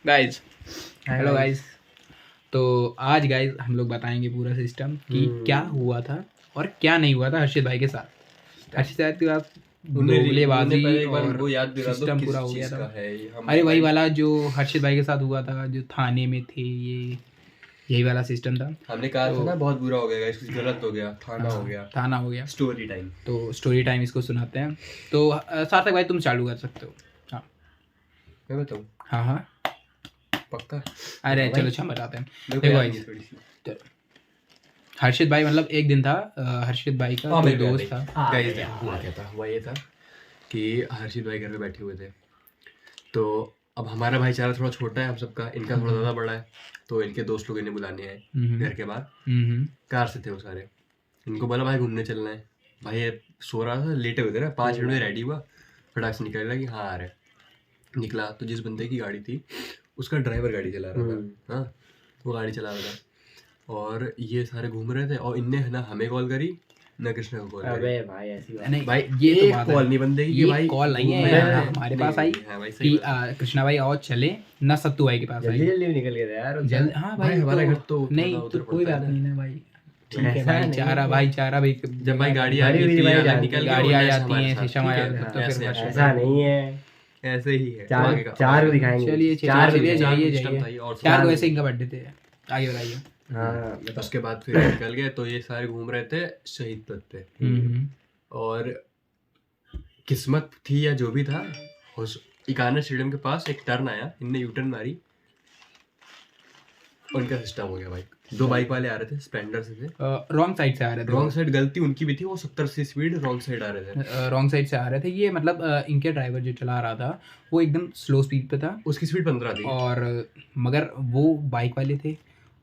Guys hello guys. तो आज guys हम लोग बताएंगे पूरा सिस्टम कि क्या हुआ था और क्या नहीं हुआ था हर्षित भाई के साथ। हर्षित भाई के साथ दोगलेबाजी और सिस्टम पूरा हो गया था। अरे वही वाला जो हर्षित भाई के साथ हुआ था, जो थाने में थे, ये यही वाला सिस्टम था। हमने कहा था ना बहुत बुरा हो गया, कुछ गलत हो गया, थाना हो गया। Story time. तो स्टोरी टाइम इसको सुनाते हैं। तो सार्थक भाई तुम चालू कर सकते हो। हाँ मैं बताऊँ? हाँ हाँ पक्का? अरे चलो अच्छा बताते हैं। देखो देखो भाई, भाई हर्षित भाई मतलब एक दिन था, हर्षित भाई का कोई दोस्त था। गाइस हुआ क्या था? हुआ ये था कि हर्षित भाई घर पे बैठे हुए थे। तो अब हमारा भाईचारा थोड़ा छोटा है हम सबका, इनका थोड़ा ज़्यादा बड़ा है। तो इनके दोस्त लोग इन्हें बुलाने आए घर के बाहर। कार से थे वो सारे। इनको बोला भाई घूमने चलना है। भाई ये सो रहा था, लेटे हुए थे ना, 5 मिनट में रेडी हुआ, फटाक से निकल रहा कि हाँ आ रहे। निकला तो जिस बंदे की गाड़ी थी उसका ड्राइवर गाड़ी चला रहा था। हाँ, वो गाड़ी चला रहा था और ये सारे घूम रहे थे और इनने ना हमें कॉल करी ना कृष्णा को कॉल करी। अबे भाई ऐसी बात नहीं भाई ये एक तो कॉल नहीं बंदे की, भाई कॉल नहीं है मैं- यार, हमारे नहीं, पास आई हाँ भाई, सही कि बात है। कृष्णा भाई आओ चले ना, सत्तू भाई के पास आई। जल्दी जल्दी निकल गए थे यार जल्द हाँ भाई, भाई हमारा घर तो नहीं थोड़ा तो उधर कोई पड़ता बात है नहीं ना भाई। ठीक है ऐसा नहीं भाईचारा है। भाईचारा भाई। जब भाई गाड़ी आ हमारी गई भी थी, भाई अलग जाती निकल गए, गाड़ी आ और ऐसे जाती हमारे है, साथ, शीशम ठीक आ है? जाता है, तो ऐसे फिर ऐसे ऐसा नहीं है। ऐसे ही है। चार आगे का- चार को आगे- दिखाएंगे। चलिए चार चलिए को जाइए सिस्टम था जाइए। ये, और चार को चार ऐसे इनका बर्थडे थे। आगे बताइए। हाँ बताओ। उसके बाद फिर निकल गए तो ये सारे घूम रहे थे शहीद पथ पे। और किस्मत थी या जो भी था, उस इकाना स्टेडियम के पास एक टर्न आया, इनने यू टर्न मारी, उनका सिस्टम हो गया। भाई 2 बाइक वाले आ रहे थे, स्प्लेंडर से थे। रॉन्ग साइड से आ रहे थे। रॉन्ग साइड गलती उनकी भी थी, वो 70 से स्पीड रॉन्ग साइड आ रहे थे। रॉन्ग साइड से आ रहे थे ये, मतलब इनके ड्राइवर जो चला रहा था वो एकदम स्लो स्पीड पे था, उसकी स्पीड 15 थी। और मगर वो बाइक वाले थे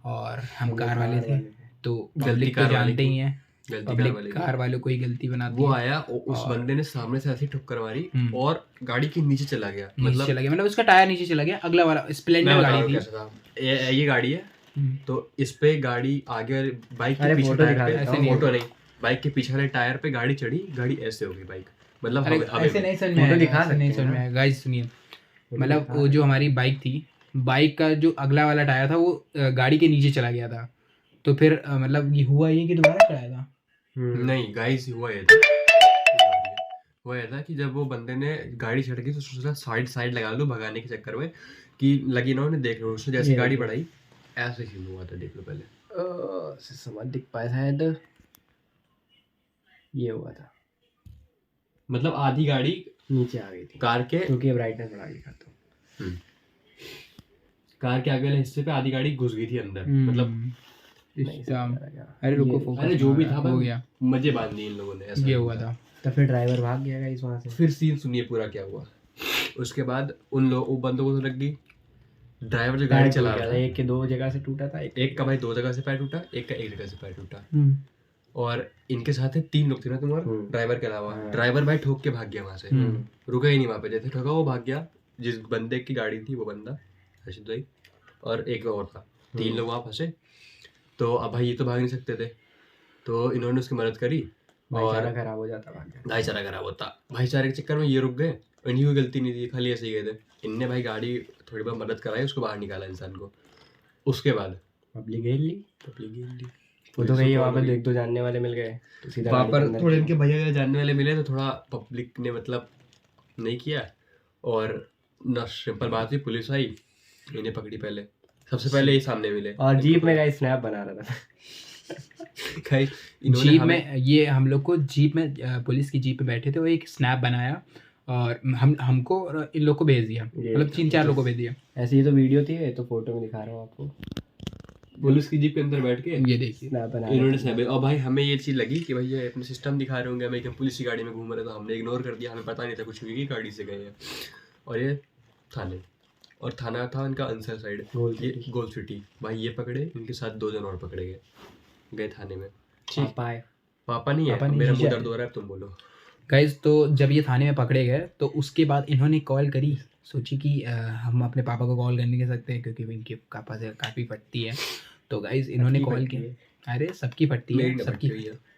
और हम कार वाले थे। तो पब्लिक तो जानते ही हैं, पब्लिक कार वालों को ही गलती बनाती है। वो आया और उस बंदे ने सामने से ऐसी ठुक्कर मारी और गाड़ी के नीचे चला गया। मतलब उसका टायर नीचे चला गया। अगला वाला स्प्लेंडर गाड़ी थी। कैसा था ये गाड़ी है, तो इस पे गाड़ी आगे बाइक के पीछे टायर पे, ऐसे नहीं, फोटो नहीं, बाइक के पीछे वाले टायर पे गाड़ी चढ़ी, गाड़ी ऐसे हो गई बाइक, मतलब ऐसे नहीं समझ में आएगा, ऐसे नहीं समझ में आएगा। गाइस सुनिए, मतलब वो जो हमारी बाइक थी, बाइक का जो अगला वाला टायर था वो गाड़ी के नीचे चला गया था। तो फिर मतलब ये हुआ ये कि दोबारा चढ़ाया था। नहीं गाइस, हुआ ये था कि जब वो बंदे ने गाड़ी चढ़ गई तो सोचा साइड लगा लो भगाने के चक्कर में, कि लगी ना उन्हें, देख लो उसने जैसे गाड़ी बढ़ाई ऐसे ही हुआ था। देख लो पहले समझ दिख पाया शायद ये हुआ था, मतलब आधी गाड़ी नीचे आ गई थी कार के, क्योंकि ब्राइटनेस बढ़ा लिखा तो कार के आगे वाले हिस्से पे आधी गाड़ी घुस गई थी अंदर, मतलब अरे रुको फोकस, अरे जो भी था हो गया, मजे बांध दी इन लोगों ने, ऐसा ये हुआ था। तो फिर ड्राइवर भाग गया गाइस वहां से। फिर सीन सुनिए पूरा क्या हुआ। उसके बाद उन बंदों को तो लग गई, ड्राइवर जो गाड़ी चला रहा था, एक के 2 जगह से टूटा था, एक का भाई 2 जगह से पैर टूटा, एक का 1 जगह से पैर टूटा। और इनके साथ 3 लोग थे ना तुम्हारे, ड्राइवर के अलावा। ड्राइवर भाई ठोक के भाग गया वहां से, रुका ही नहीं वहां पे, जैसे ठोका वो भाग गया। जिस बंदे की गाड़ी थी वो बंदा हर्षित भाई और एक और था, 3 लोग वहां फंसे। तो अब भाई ये तो भाग नहीं सकते थे, तो इन्होंने उसकी मदद करी और भाईचारा खराब हो जाता, भाईचारा खराब होता। भाईचारे के चक्कर में ये रुक गए, इनकी कोई गलती नहीं थी, खाली ऐसे ही गए थे। इनने भाई गाड़ी थोड़ी बहुत मदद कराई, उसको बाहर निकाला इंसान को। उसके बाद पब्लिक घेर ली वो तो गई वहाँ पे, 1-2 जानने वाले मिल गए तो सीधा वहाँ पर थोड़े इनके भैया जानने वाले मिले, तो थोड़ा पब्लिक ने मतलब नहीं किया, और ना सिंपल बात हुई, पुलिस आई, इन्हें पकड़ी। पहले सबसे पहले ये सामने मिले और जीप में गाइस स्नैप बना रहा था जीप में ये हम लोग को जीप में, पुलिस की जीप में बैठे थे, वो एक स्नैप बनाया और हमको और इन लोग को भेज दिया, मतलब 3-4 लोगों को भेज दिया। ऐसी ही तो वीडियो थी, ये तो फोटो में दिखा रहा हूँ आपको। पुलिस की जीप के अंदर बैठ के ये देखिए इन्होंने स्नैप। और भाई हमें ये चीज़ लगी कि भाई ये अपने सिस्टम दिखा रहे होंगे, हमें कि पुलिस की गाड़ी में घूम रहे, तो हमने इग्नोर कर दिया, हमें पता नहीं था कुछ भी गाड़ी से गए हैं। और ये थाने, और थाना था इनका अंसर साइड, ये गोल सिटी। भाई ये पकड़े, इनके साथ 2 जन और पकड़े गए थाने में। पापा नहीं है, मेरा मुंह दर्द हो रहा है, तुम बोलो गाइस। तो जब ये थाने में पकड़े गए तो उसके बाद इन्होंने कॉल करी, सोची कि हम अपने पापा को कॉल करने के सकते हैं क्योंकि इनके पापा से काफ़ी फटती है। तो गाइस इन्होंने कॉल किया। अरे सबकी फटती है, सबकी।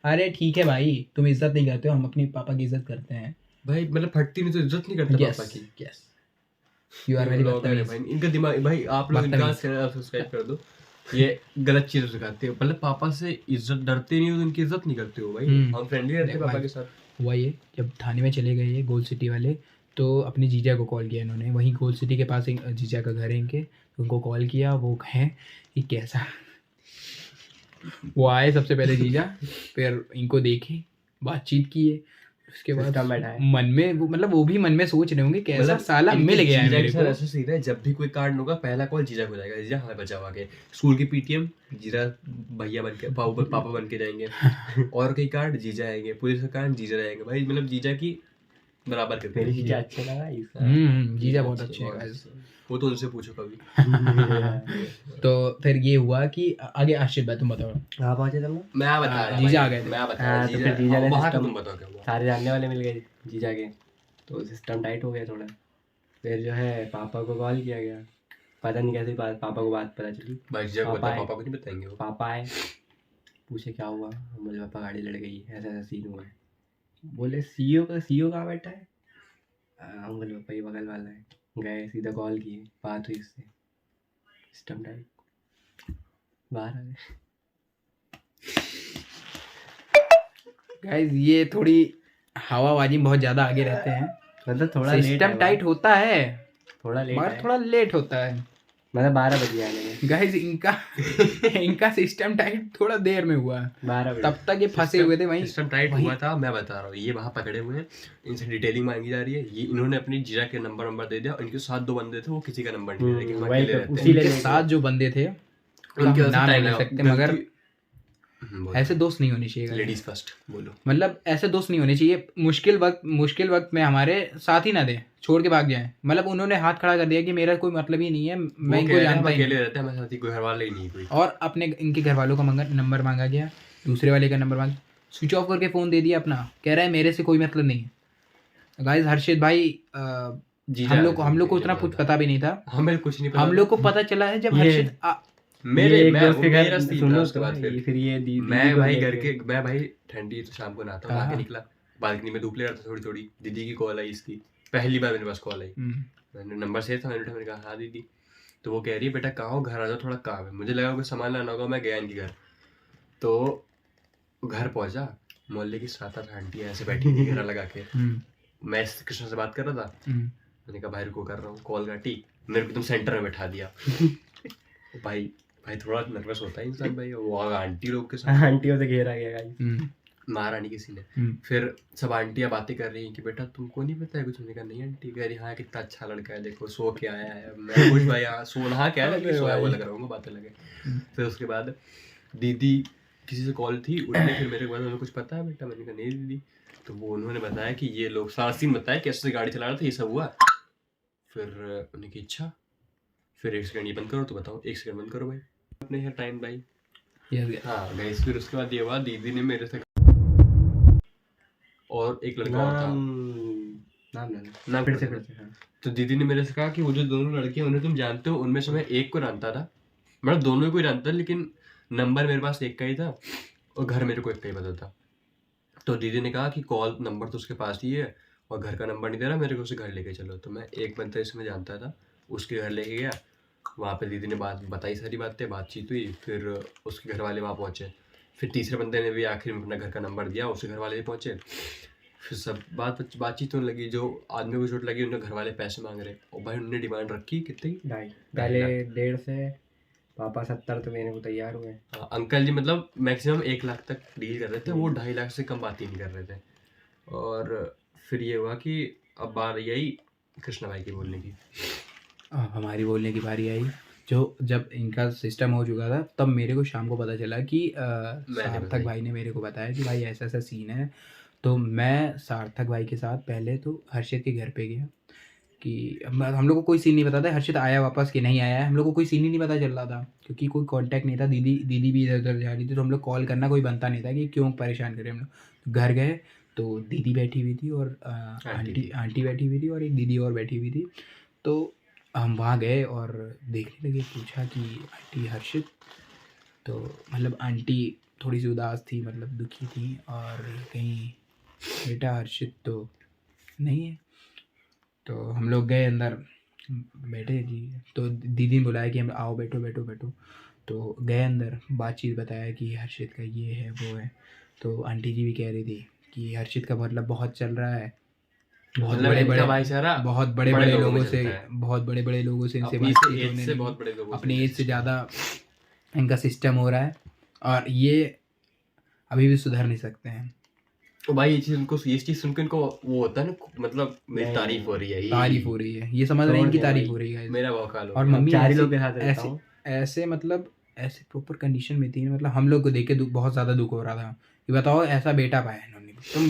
अरे ठीक है भाई, तुम इज्जत नहीं करते हो, हम अपने पापा की इज्जत करते हैं भाई। मतलब फटती नहीं तो इज्जत नहीं करते पापा की। Yes you are very blogger है भाई, इनका दिमाग भाई, आप लोग इनका चैनल सब्सक्राइब कर दो। ये गलत चीजें सिखाते हो, मतलब पापा से इज्जत डरते नहीं हो तो इनकी इज्जत नहीं करते हो भाई। हम फ्रेंडली रहते हैं पापा के साथ। हुआ ये, जब थाने में चले गए ये गोल्ड सिटी वाले, तो अपनी जीजा को कॉल किया इन्होंने, वहीं गोल्ड सिटी के पास एक जीजा का घर है इनके, उनको कॉल किया, वो कहें कि कैसा। वो आए सबसे पहले जीजा, फिर इनको देखे, बातचीत किए, उसके बाद मन में वो, मतलब वो भी मन में सोच रहे होंगे कैसा मतलब साला मिल गया है मेरे को। ऐसा सीधा है, जब भी कोई कार्ड होगा पहला कॉल जीजा को जाएगा, जीजा हमें बचावा के। स्कूल की पीटीएम जीजा भैया बन के पापा बन के जाएंगे। और कई कार्ड जीजा आएंगे, पुलिस का कार्ड जीजा रहेंगे भाई, मतलब जीजा की बराबर करते हैं। जीजा अच्छे लगा जीजा बहुत अच्छे हैं guys। वो तो उनसे पूछो कभी। तो फिर ये हुआ कि आगे अर्शित भाई तुम बताओ। कहाँ पहुंचे तुम? मैं बता रहा, जीजा आ गए थे। मैं बता रहा, तो फिर जीजा ने वहाँ का सिस्टम, तुम बताओ क्या हुआ। सारे जानने वाले मिल गए जीजा के, तो सिस्टम टाइट हो गया थोड़ा। फिर जो है पापा को कॉल किया गया, पता नहीं कैसे पापा को बात पता चली। भाई जीजा को बता, पापा को नहीं बताएंगे वो। पापा आए, पूछे क्या हुआ, हम बोले पापा गाड़ी लड़ गई, ऐसा ऐसा सीन हुआ है। बोले सीईओ कहाँ बैठा है? हम बोले पापा ये बगल वाला है। गए सीधा कॉल किए, बात हुई उससे, सिस्टम टाइट, बाहर आ गए। गाइस ये थोड़ी हवाबाजी बहुत ज्यादा आगे रहते हैं, मतलब थोड़ा सिस्टम टाइट होता है, थोड़ा लेट मगर थोड़ा लेट होता है, मतलब 12 बजे आने में। गाइस इनका सिस्टम टाइट थोड़ा देर में हुआ, 12 बजे तब तक ये फंसे हुए थे वहीं। सिस्टम टाइट हुआ था, मैं बता रहा हूँ। ये वहाँ पकड़े हुए हैं, इनसे डिटेलिंग मांगी जा रही है। ये इन्होंने अपनी जीजा के नंबर दे दिया, इनके साथ 2 बंदे थे, वो किसी का नंबर नहीं दे रहे कि हम अकेले रहते हैं। उनके साथ जो बंदे थे उनके नाम नहीं टाइम ले सकते, मगर ऐसे दोस्त नहीं होने चाहिए। लेडीज फर्स्ट बोलो, मतलब ऐसे दोस्त नहीं होने चाहिए, मुश्किल वक्त में हमारे साथ ही ना दे, छोड़ के भाग जाए। मतलब उन्होंने हाथ खड़ा कर दिया कि मेरा कोई मतलब ही नहीं है, मैं इनको जानता ही अकेले रहते हैं, हमारे साथ ही कोई घर वाले ही नहीं कोई। और अपने इनके घर वालों का नंबर मांगा गया, दूसरे वाले का नंबर मांगा, स्विच ऑफ करके फ़ोन दे दिया अपना, कह रहा है मेरे से कोई मतलब नहीं है। गाइस हर्षित भाई, हम लोग को उतना कुछ पता भी नहीं था, हमें कुछ नहीं पता। हम लोग को पता चला है जब हर्षित मेरे दोस्त के घर सुनो उसके बाद फिर ये दीदी मैं भाई ठंडी तो शाम को नहाता हूँ, आके निकला, बालकनी में धूप ले रहा था थोड़ी थोड़ी, दीदी की कॉल आई इसकी, पहली बार मेरे पास कॉल आई। मैंने नंबर सेव था, मैंने कहा हाँ दीदी। तो वो कह रही है बेटा कहाँ हो, घर आ जाओ, थोड़ा काम है। मुझे लगा कुछ सामान लाना होगा, मैं गया इनके घर। तो घर पहुंचा, मोहल्ले की 7-8 आंटी ऐसे बैठी थी घेरा लगा के। मैं कृष्ण से बात कर रहा था, मैंने कहा भाई रुको कर रहा हूँ, कॉल काटी, मेरे को एकदम सेंटर में बैठा दिया। भाई थोड़ा नर्वस होता है इंसान भाई। वो आंटी लोग के साथ, आंटियों से घेरा गया, महारानी किसी ने। फिर सब आंटियां बातें कर रही हैं कि बेटा तुमको नहीं पता है कुछ? हमने कहा नहीं आंटी। कह रही हाँ कितना अच्छा लड़का है, देखो सो के आया है। मैं खुश भाई, हाँ सोना क्या है, सोया वो लग रहा हूँ, बातें लगे। फिर उसके बाद दीदी किसी से कॉल थी, उन्होंने फिर मेरे को बताया कुछ पता है बेटा? मैंने कहा नहीं दीदी। तो वो उन्होंने बताया कि ये लोग सारा सीन बताया, कैसे गाड़ी चला रहा था, ये सब हुआ। फिर उन्होंने कहा अच्छा, फिर 1 सेकंड ये बंद करो, तो बताओ 1 सेकंड बंद करो भाई, अपने है टाइम भाई। हाँ गाइस, फिर उसके बाद ये हुआ, दीदी ने मेरे से और एक लड़का और था, नाम फिर से। तो दीदी ने मेरे से कहा कि वो जो दोनों लड़कियां उन्हें तुम जानते हो, उनमें से मैं एक को जानता था, मतलब दोनों को ही जानता, लेकिन नंबर मेरे पास एक का ही था और घर मेरे को एक का ही पता था। तो दीदी ने कहा कि कॉल नंबर तो उसके पास ही है और घर का नंबर नहीं दे रहा, मेरे को उसे घर लेके चलो। तो मैं एक बंदा इसमें जानता था, उसके घर लेके गया। वहाँ पे दीदी ने बात बताई, सारी बातें, बातचीत हुई। फिर उसके घर वाले वहाँ पहुँचे। फिर तीसरे बंदे ने भी आखिर में अपना घर का नंबर दिया, उसके घर वाले भी पहुँचे। फिर सब बातचीत होने लगी। जो आदमी को चोट लगी, उनके घर वाले पैसे मांग रहे, और भाई उन्होंने डिमांड रखी कितनी, पहले 1.5 से पापा 70 तो देने को तैयार हुए। अंकल जी मतलब मैक्सिमम 1 लाख तक डील कर रहे थे, वो 2.5 लाख से कम बात ही नहीं कर रहे थे। और फिर ये हुआ कि अब बात यही कृष्णा भाई की बोलने की, हमारी बोलने की बारी आई। जब इनका सिस्टम हो चुका था, तब मेरे को शाम को पता चला कि सार्थक भाई ने मेरे को बताया कि भाई ऐसा ऐसा सीन है। तो मैं सार्थक भाई के साथ पहले तो हर्षित के घर पे गया कि हम लोग को कोई सीन नहीं पता था हर्षित आया वापस कि नहीं आया है, हम लोग को कोई सीन ही नहीं पता चल रहा था क्योंकि कोई कांटेक्ट नहीं था। दीदी भी इधर उधर जा रही थी, तो हम लोग कॉल करना कोई बनता नहीं था कि क्यों परेशान करें हम लोग। घर गए तो दीदी बैठी हुई थी और आंटी बैठी हुई थी और एक दीदी और बैठी हुई थी। तो हम वहाँ गए और देखने लगे, पूछा कि आंटी हर्षित? तो मतलब आंटी थोड़ी सी उदास थी, मतलब दुखी थी, और कहीं बेटा हर्षित तो नहीं है। तो हम लोग गए अंदर, बैठे जी, तो दीदी ने बुलाया कि हम आओ बैठो बैठो बैठो, तो गए अंदर, बातचीत बताया कि हर्षित का ये है वो है। तो आंटी जी भी कह रही थी कि हर्षित का मतलब बहुत चल रहा है, बहुत मतलब बड़े इनका बड़े भाईचारा बहुत बड़े बड़े बड़े लोगों में लोगों से, चलता है। बहुत बड़े बड़े लोगों से इनसे अपनी बातचीत एज होने से लगी, बहुत बड़े लोगों से अपनी एज से system। ज़्यादा इनका सिस्टम हो रहा है, और ये अभी भी सुधर नहीं सकते हैं। तो भाई ये चीज सुन के इनको वो होता है ना, मतलब मेरी तारीफ हो रही है, तारीफ हो रही है, ये समझ रहे हैं इनकी समझ गया तारीफ भाई। हो रही है guys। मेरा वकाल हो और गया। मम्मी चार ही ऐसे लोग के साथ रहता ऐसे हूँ। ऐसे मतलब ऐसे प्रॉपर कंडीशन में थी, मतलब हम लोग को देख के बहुत ज़्यादा दुख हो रहा था कि बताओ ऐसा बेटा पाया इन्होंने, तुम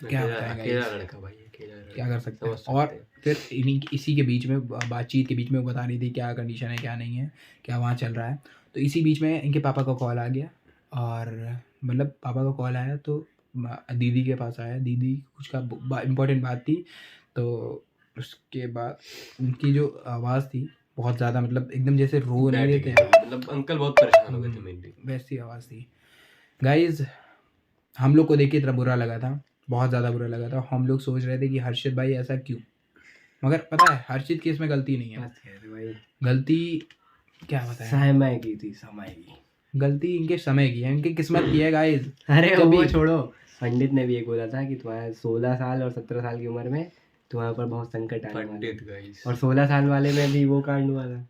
क्या बताएं अकेला guys, लड़का भाई, अकेला लड़का। क्या कर सकते हैं। समझ और सकते हैं। फिर इसी के बीच में बातचीत के बीच में वो बता रही थी क्या कंडीशन है क्या नहीं है, क्या वहाँ चल रहा है। तो इसी बीच में इनके पापा का कॉल आ गया, और मतलब पापा का कॉल आया तो दीदी के पास आया, दीदी कुछ का इम्पोर्टेंट बात थी। तो उसके बाद उनकी जो आवाज़ थी बहुत ज़्यादा, मतलब एकदम जैसे रो नहीं बैठ देते गई, हैं, मतलब अंकल बहुत परेशान हो गए थे मेनली। वैसी आवाज़ थी गाइज। हम लोग को देख के इतना बुरा लगा था, बहुत ज़्यादा बुरा लगा था। हम लोग सोच रहे थे कि हर्षित भाई ऐसा क्यों, मगर पता है हर्षित की इसमें गलती नहीं है। बस कह रहे भाई, गलती क्या बताएं, समय की थी, समय की। गलती इनके समय की है, इनकी किस्मत की है गाइज। अरे वो कभी- छोड़ो, पंडित ने भी एक बोला था कि तुम्हारे 16 साल और 17 साल की उम्र में तुम्हारे ऊपर बहुत संकट आने वाला है। पंडित गाइस। और 16 साल वाले में भी वो कांड हुआ था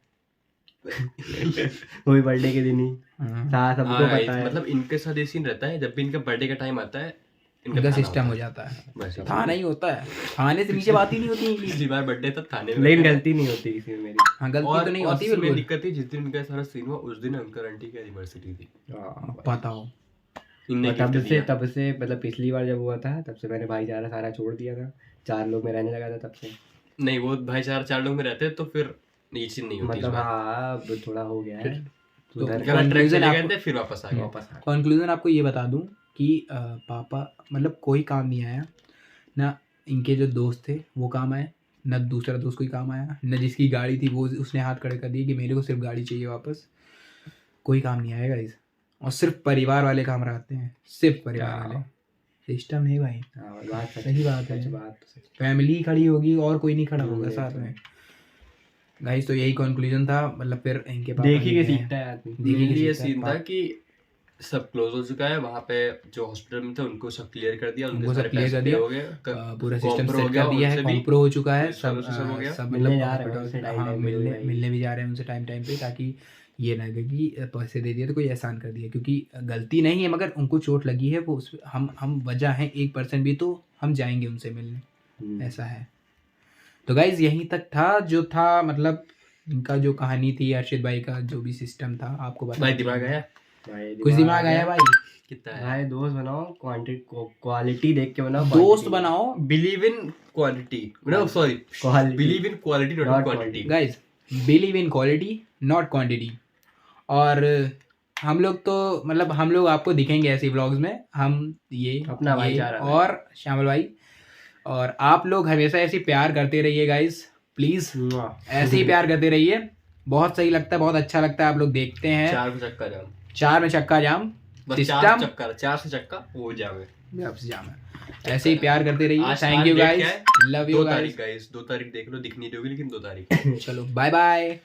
वो भी बर्थडे के दिन ही। हाँ, साथ सबको हाँ पता है। मतलब इनके साथ ये सीन रहता है, जब भी इनका बर्थडे का टाइम आता है इनका थाना सिस्टम होता हो जाता है। है। बस थाना ही होता है, थाने से नीचे बात ही नहीं होती इनकी। पिछली बार बर्थडे था थाने में। लेकिन गलती नहीं होती किसी में मेरी। हाँ गलती और तो नहीं और होती इसमें बिल्कुल। दिक्कत थी, जिस दिन इनका सारा सीन हुआ उस दिन अंकल आंटी की एनिवर्सरी थी। पता हो इनने और गिफ्ट दिया। तब से मतलब पिछली बार जब हुआ था तब से मैंने भाईचारा सारा छोड़ दिया था, 4 लोग में रहने लगा था तब से। नहीं वो भाईचारा 4 लोग में रहते तो फिर ये चीज नहीं होती। मतलब हाँ अब थोड़ा हो गया है। तो उधर गलत ट्रैक conclusion चले गए आपको- थे, फिर वापस आ गए। वापस आ कंक्लूजन आपको ये बता दूं कि पापा मतलब कोई काम नहीं आया ना, इनके जो दोस्त थे वो काम आए ना, दूसरा दोस्त कोई काम आया ना, जिसकी गाड़ी थी वो उसने हाथ खड़े कर दिए कि मेरे को सिर्फ गाड़ी चाहिए वापस। कोई काम नहीं आएगा इस, और सिर्फ परिवार वाले काम रहते हैं, सिर्फ परिवार वाले। सिस्टम नहीं भाई, हाँ, बात सही बात है। सच बात तो सच। फैमिली खड़ी होगी और कोई नहीं खड़ा होगा ये साथ तो में गाइस। तो यही कंक्लूजन था, मतलब फिर इनके पापा देखी के ने- सीखता है आदमी। देखी के मेनली ये सीखता है। सीन था कि सब क्लोज हो चुका है, वहाँ पे जो हॉस्पिटल में थे उनको सब क्लियर कर दिया, उनके उनको सब सारे क्लियर पैसे कर पे दिया, हो गए, पूरा सिस्टम कॉम्प्रो हो सेट गया कर दिया है, उनसे भी, कॉम्प्रो हो चुका है, सब सब हो गया। सब मिलने मतलब जा रहे हैं hospital- उनसे टाइम हाँ, टाइम पे मिलने भाई। मिलने भी जा रहे हैं उनसे टाइम टाइम पे, ताकि ये ना लगे कि पैसे दे दिए तो कोई एहसान कर दिया, क्योंकि गलती नहीं है मगर उनको चोट लगी है, वो हम वजह हैं 1% भी, तो हम जाएंगे उनसे मिलने, ऐसा है। तो गाइज यहीं तक था जो था, मतलब इनका जो कहानी थी हर्षित भाई का, जो भी सिस्टम था आपको बता भाई दिया। दिमाग आया भाई कुछ दिमाग आया भाई। कितना है? भाई दोस्त बनाओ, क्वालिटी देख के बनाओ, दोस्त बनाओ believe in quality, no sorry, Quality. Believe in quality not Not quantity. Guys, believe in quality not quantity. और हम लोग तो मतलब हम लोग आपको दिखेंगे ऐसे व्लॉग्स में, हम ये अपना ये भाईचारा है। और श्यामल भाई, और आप लोग हमेशा ऐसे प्यार करते रहिए गाइज, प्लीज ऐसे ही प्यार करते रहिए। बहुत सही लगता है, बहुत अच्छा लगता है, आप लोग देखते हैं। 4 में चक्का जाम, 4 में चक्का जाम, बस सिस्टम 4 से चक्का वो जाम है। जाम है। ऐसे ही प्यार करते रहिए। आज- थैंक आज यू डेट गाइज, क्या है? लव 2 यू तारीख गाइज। गाइस, 2 तारीख देख लो, दिख नहीं रही होगी लेकिन 2 तारीख। चलो बाय बाय।